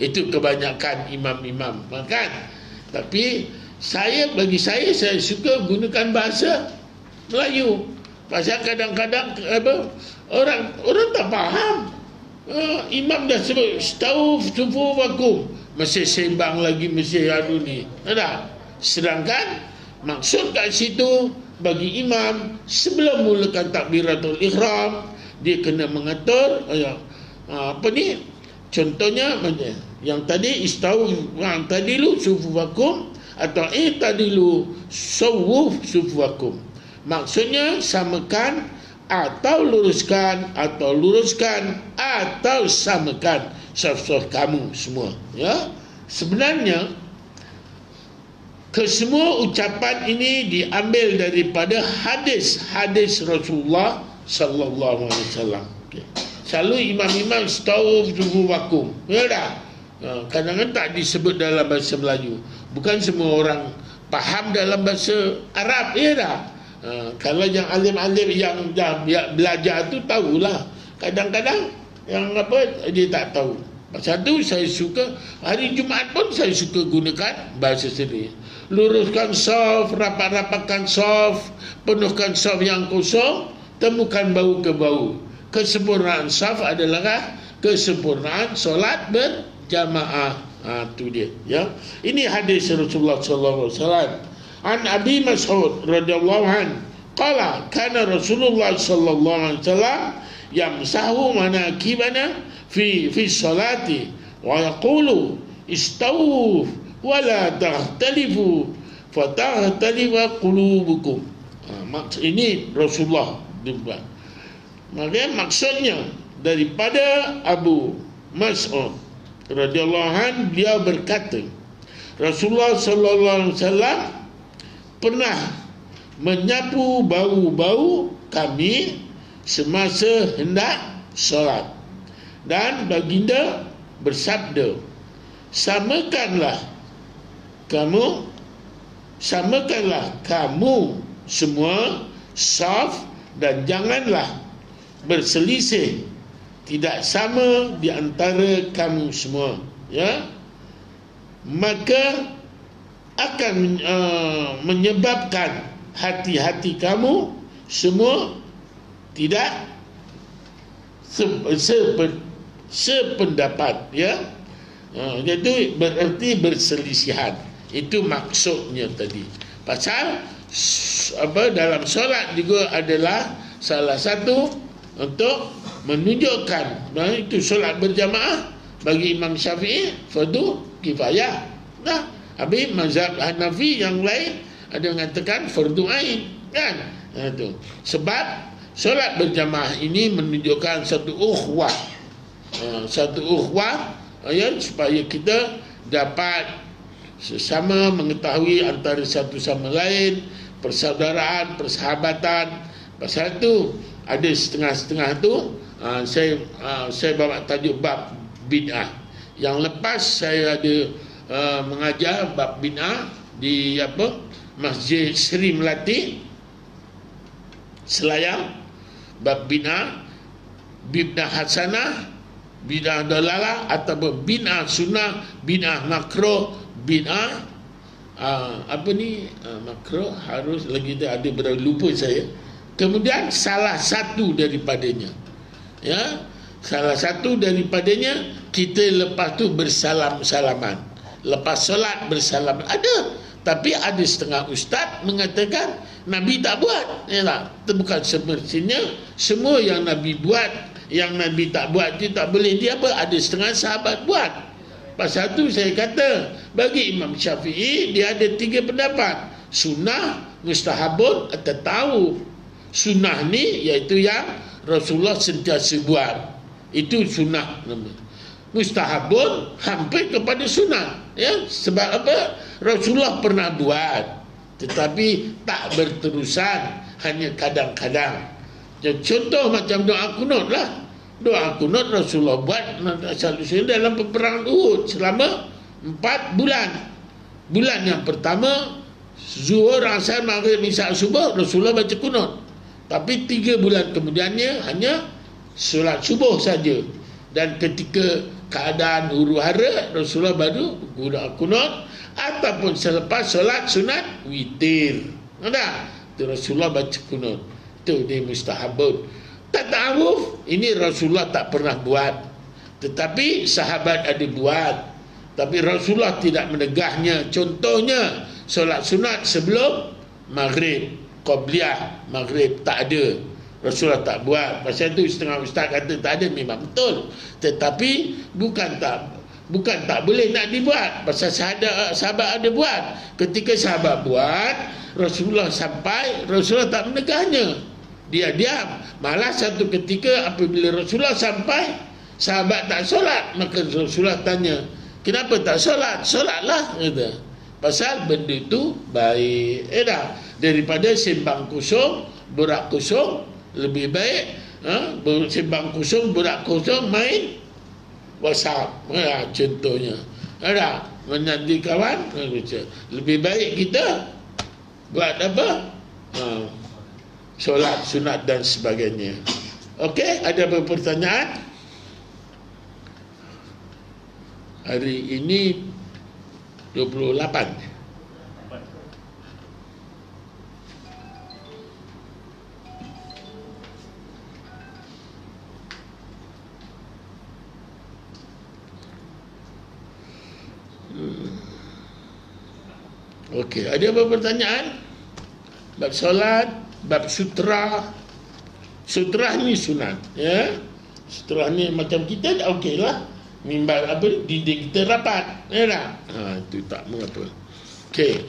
Itu kebanyakan imam-imam kan. Tapi bagi saya suka gunakan bahasa Melayu. Pasal kadang-kadang orang tak faham. Imam dah sebut istawu sufufakum, masih sembang lagi, masih ni. Ada. Sedangkan maksud kat situ bagi imam sebelum mulakan takbiratul ihram, dia kena mengatur contohnya yang tadi istau yang tadilu sufufakum atau tadilu sawuf sufufakum. Maksudnya samakan atau luruskan atau samakan saf-saf kamu semua, ya. Sebenarnya kesemua ucapan ini diambil daripada hadis Rasulullah sallallahu alaihi wasallam. Selalu imam-imam stawuf sufufakum, ya dah. Kadang-kadang tak disebut dalam bahasa Melayu. Bukan semua orang faham dalam bahasa Arab, ya dah. Kalau yang alim-alim yang dah belajar tu tahulah. Kadang-kadang yang dia tak tahu. Pasal tu saya suka hari Jumaat pun saya suka gunakan bahasa sendiri. Luruskan saf, rapat-rapatkan saf, penuhkan saf yang kosong, temukan bau ke bau. Kesempurnaan saf adalah kesempurnaan solat berjamaah. Tu dia, ya. Ini hadis Rasulullah sallallahu alaihi wasallam. An Abi Mas'ud radhiyallahu an qala kana Rasulullah sallallahu alaihi wasallam yamsahu manakibana fi salati wa yaqulu istawu wa la tahtalifu fatahtalif qulubukum. Ini Rasulullah dibuat. Maka maksudnya daripada Abu Mas'ud radhiyallahu an, dia berkata Rasulullah sallallahu alaihi wasallam pernah menyapu bau-bau kami semasa hendak solat, dan baginda bersabda, samakanlah kamu semua saf dan janganlah berselisih, tidak sama di antara kamu semua, ya. Maka akan menyebabkan hati-hati kamu semua tidak sependapat, ya. Itu berarti berselisihan. Itu maksudnya tadi. Pasal dalam solat juga adalah salah satu untuk menunjukkan itu solat berjamaah bagi Imam Syafi'i fardu kifayah. Nah, habis mazhab Hanafi yang lain ada mengatakan fardu ain, kan? Itu sebab solat berjamaah ini menunjukkan satu ukhuwah, ya, supaya kita dapat sesama mengetahui antara satu sama lain, persaudaraan, persahabatan. Pasal itu ada setengah-setengah tu saya bawa tajuk bab bid'ah. Yang lepas saya ada mengajar bab bid'ah di Masjid Seri Melati Selayang, bab bid'ah hasanah, bid'ah dalalah ataupun bid'ah sunnah, bid'ah makruh, bid'ah makruh harus lagi ada lupa saya. Kemudian salah satu daripadanya, ya, salah satu daripadanya kita lepas tu bersalam-salaman, lepas solat bersalam. Ada, tapi ada setengah ustaz mengatakan Nabi tak buat, ya tak? Itu bukan semestinya semua yang Nabi buat, yang Nabi tak buat itu tak boleh dia apa? Ada setengah sahabat buat. Pasal tu saya kata bagi Imam Syafi'i dia ada 3 pendapat: sunnah, mustahabun atau tahu. Sunnah ni iaitu yang Rasulullah sentiasa buat, itu sunnah. Mustahabun hampir kepada sunnah, ya, sebab apa? Rasulullah pernah buat tetapi tak berterusan, hanya kadang-kadang. Contoh macam doa kunut lah. Doa kunut Rasulullah buat dalam peperangan Uhud selama 4 bulan. Bulan yang pertama Zuhur, Asar, Maghrib, Isya, Subuh Rasulullah baca kunut. Tapi 3 bulan kemudiannya hanya solat subuh saja. Dan ketika keadaan huru-hara Rasulullah baru guna kunut, ataupun selepas solat sunat witir. Ada itu Rasulullah baca kunut. Itu dia mustahabun. Ta'awuf ini Rasulullah tak pernah buat, tetapi sahabat ada buat, tapi Rasulullah tidak menegahnya. Contohnya solat sunat sebelum maghrib, qabliyah maghrib tak ada, Rasulullah tak buat. Pasal itu setengah ustaz kata tak ada, memang betul, tetapi bukan tak boleh nak dibuat. Pasal sahabat ada buat. Ketika sahabat buat, Rasulullah sampai, Rasulullah tak menegahnya, dia diam. Malah satu ketika apabila Rasulullah sampai, sahabat tak solat, maka Rasulullah tanya, kenapa tak solat? Solatlah, kata. Pasal benda tu baik, daripada sembang kosong, borak kosong, lebih baik sembang kosong, borak kosong, main WhatsApp, contohnya. Menanti kawan, lebih baik kita buat apa? Solat sunat dan sebagainya. Okey, ada apa pertanyaan? Hari ini 28. Okey, ada apa pertanyaan? Bab solat, bab sutra. Sutra ni sunat, ya. Sutra ni macam kita dah okeylah. Mimbar apa, dinding kita rapat, ya tak? Itu tak mengapa. Okey.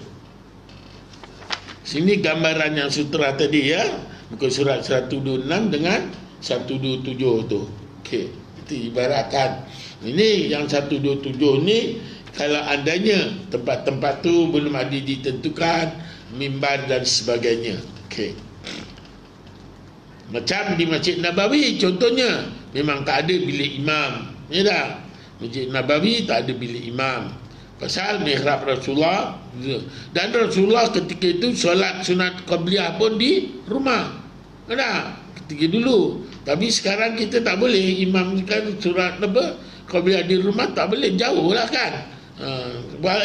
Sini gambaran yang sutra tadi, ya. Muka surat 126 dengan 127 tu. Okey. Itu ibaratkan. Ini yang 127 ni, kalau andainya tempat-tempat tu belum ada ditentukan, mimbar dan sebagainya. Okey. Macam di Masjid Nabawi contohnya, memang tak ada bilik imam, ya tak? Masjid Nabawi tak ada bilik imam. Pasal mihrab Rasulullah, dan Rasulullah ketika itu solat sunat qabliyah pun di rumah, ya tak? Ketika dulu. Tapi sekarang kita tak boleh imamkan surat apa qabliyah di rumah, tak boleh, jauh lah kan.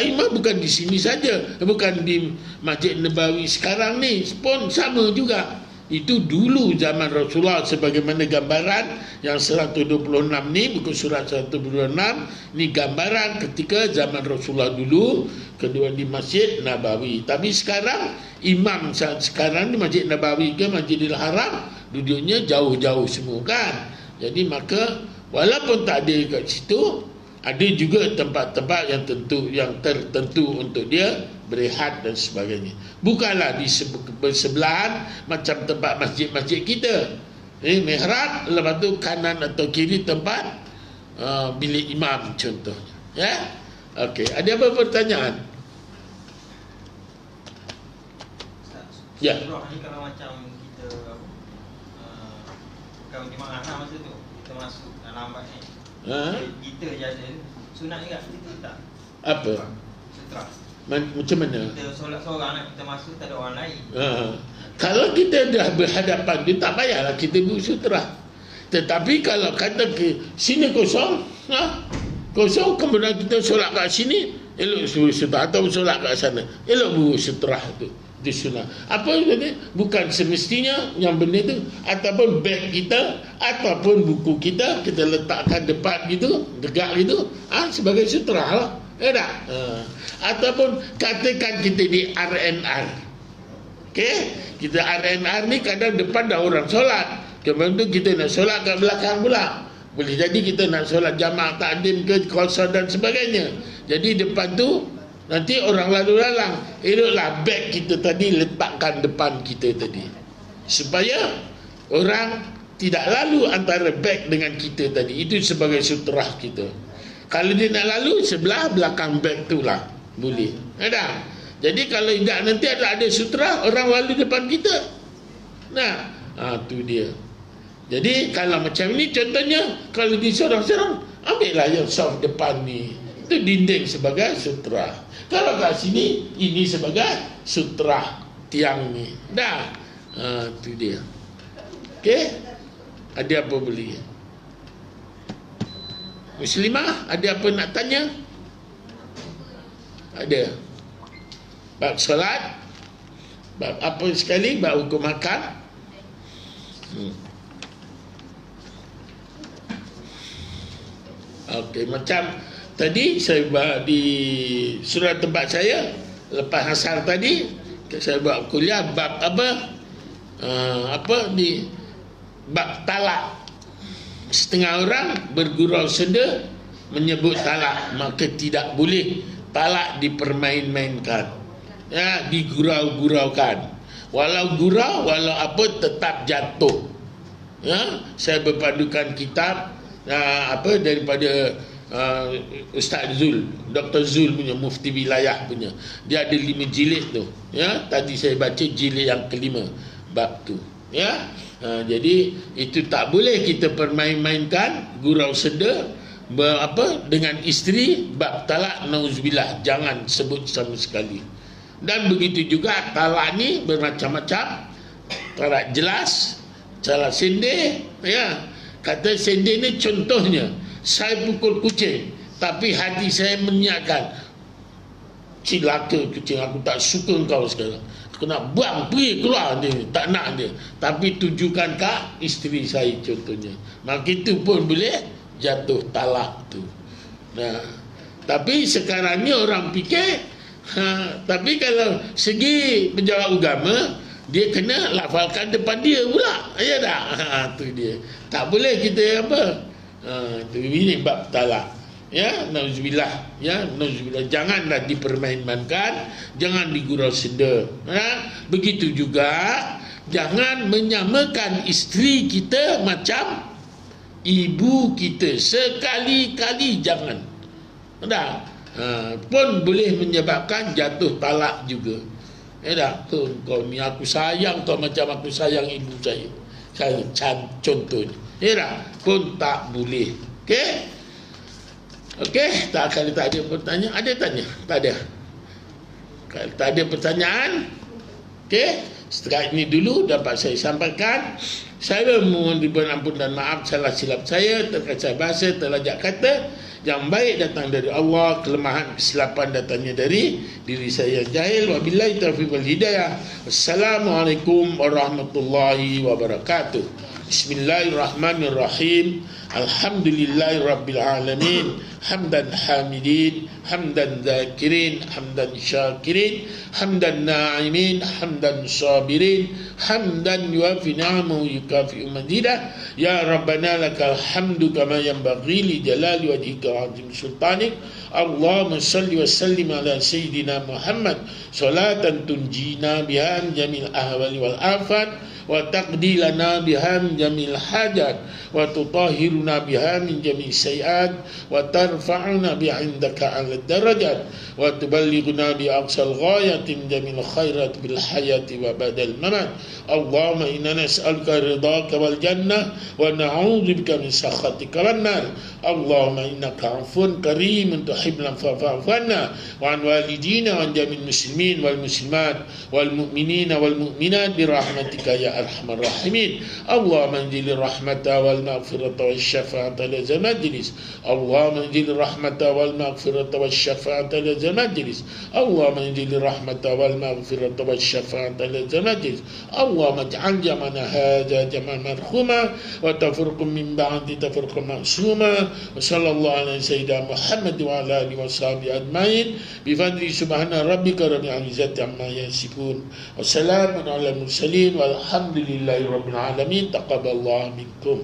Imam bukan di sini saja, bukan di Masjid Nabawi sekarang ni pun sama juga. Itu dulu zaman Rasulullah, sebagaimana gambaran yang 126 ni, buku surat 126 ni gambaran ketika zaman Rasulullah dulu. kedua di Masjid Nabawi. Tapi sekarang imam sekarang di Masjid Nabawi ke Masjidil Haram duduknya jauh-jauh semua kan. Jadi maka walaupun tak ada kat situ, ada juga tempat-tempat yang tertentu untuk dia berehat dan sebagainya. Bukanlah di bersebelahan macam tempat masjid-masjid kita. Mihrab, lepas tu kanan atau kiri tempat bilik imam contohnya. Ya. Okey, ada apa pertanyaan? Ya. Surah ni kalau macam kita bukan jemaah lah masa tu, kita masuk dalam lambat ni. Kita jaga sunat juga kita tak? Apa? Sutra. Macam mana? Kita solat seorang nak kita masuk tak ada orang lain. Kalau kita dah berhadapan, dia tak payahlah kita buat sutra. Tetapi kalau kata ke sini kosong, kosong, kemudian kita solat kat sini, elok suruh sutra. Atau solat kat sana, elok buat sutra tu. Itu sunnah. Apa maksudnya? Bukan semestinya yang benda tu, ataupun beg kita ataupun buku kita letakkan depan gitu, tegak gitu, sebagai sutra lah. Tak? Ataupun katakan kita di RNR. Okey, kita RNR ni kadang depan dah orang solat, kemudian tu kita nak solat kat belakang pula. Boleh jadi kita nak solat jamaah takdim ke qasar dan sebagainya. Jadi depan tu nanti orang lalu lalang, eloklah beg kita tadi letakkan depan kita tadi, supaya orang tidak lalu antara beg dengan kita tadi. Itu sebagai sutrah kita. Kalau dia nak lalu sebelah belakang beg tu lah boleh. Ada. Jadi kalau tidak nanti ada sutrah, orang lalu depan kita. Nah, tu dia. Jadi kalau macam ni contohnya, kalau di sorang-sorang, ambillah yang soft depan ni. Itu dinding sebagai sutra. Kalau kat sini, ini sebagai sutra tiang ni. Dah. Itu dia. Okey. Ada apa boleh? Muslimah, ada apa nak tanya? Ada. Bab solat, bab apa sekali, bab hukum makan. Okey, macam tadi saya buat di surah tempat saya lepas asar tadi, saya buat kuliah bab apa di bab talak. Setengah orang bergurau seda menyebut talak, maka tidak boleh talak dipermain-mainkan, ya, digurau-guraukan. Walau gurau, walau apa, tetap jatuh. Ya, saya berpadukan kitab daripada Ustaz Zul, Dr. Zul punya, mufti wilayah punya. Dia ada 5 jilid tu. Ya, tadi saya baca jilid yang kelima bab tu. Ya. Jadi itu tak boleh kita permain-mainkan, gurau seda dengan isteri, bab talak nauzubillah, jangan sebut sama sekali. Dan begitu juga talak ni bermacam-macam. Talak jelas, talak sendiri, ya. Kata sendiri ni contohnya, saya pukul kucing tapi hati saya menyiapkan, cilaka kucing, aku tak suka kau sekarang, kena buang, pergi keluar dia, tak nak dia, tapi tujukan kat isteri saya contohnya, maka itu pun boleh jatuh talak tu. Nah, tapi sekarang ni orang fikir, tapi kalau segi penjawab agama, dia kena lafalkan depan dia pula, ya tak? Tu dia, tak boleh kita apa, ini bab talak. Ya, nauzubillah, ya, nauzubillah, janganlah dipermain-mainkan, jangan digurau seda. Ya, begitu juga jangan menyamakan isteri kita macam ibu kita, sekali-kali jangan. Dah, pun boleh menyebabkan jatuh talak juga. Dah, tu kau ni aku sayang kau macam aku sayang ibu saya. Saya contohnya. Dah, pun tak boleh. Okey? Okey, kalau tak ada pertanyaan, ada tanya? Tak ada. Kalau tak ada pertanyaan, okey, setakat ini dulu dapat saya sampaikan. Saya mohon diberi ampun dan maaf salah silap saya, terkasar bahasa, terlajak kata. Yang baik datang dari Allah, kelemahan kesilapan datangnya dari diri saya yang jahil. Wabillahi taufiq wal hidayah. Wassalamualaikum warahmatullahi wabarakatuh. Bismillahirrahmanirrahim. Alhamdulillahi Rabbil Alamin. Hamdan hamidin, hamdan zakirin, hamdan syakirin, hamdan na'imin, hamdan sabirin, hamdan yuafi ni'amahu yukafi mazidah. Ya Rabbana lakal hamdu kama yanbaghi li jalali wajhika wa azim sultanik. Allahumma salli wa sallim ala Sayyidina Muhammad salatan tunjina biha min jamil ahwali wal afat wa taqdi lana biha min jamil hajat wa tutahhiruna biha min jamil sayiat wa tarfa'una bi 'indaka 'ala darajat wa tuballighuna bi aqsal ghayati min jamil khairat bil hayati wa badal mamat. Allahumma inna nas'aluka ridhaka wal jannah wa na'udzubika min sakhatika wan nar. Allahumma innaka 'afuwun karimun tuhibbul 'afwa fa'fu 'anna wa 'an walidina wa 'an jamil muslimin wal muslimat wal mu'minina wal mu'minat bi rahmatika ya arhamar rahimin. Allahumma anzil rahmata wal maghfirata wash syafa'ata la zamajlis. Allahumma anzil rahmata wal maghfirata wash syafa'ata la zamajlis. Allahumma anzil rahmata wal maghfirata wash syafa'ata la zamajlis. Allahumma ij'al jam'ana hadza jam'an marhuma wa tafruqum min ba'di tafruqan ma'suma. Wa sallallahu ala sayyidina Muhammad wa ala alihi wa sahbihi ajma'in bi fadli subhana rabbika rabbil izzati amma yasifun. Wassalamun ala mursalin walhamdulillahi rabbil alamin. Taqabbalallahu minkum.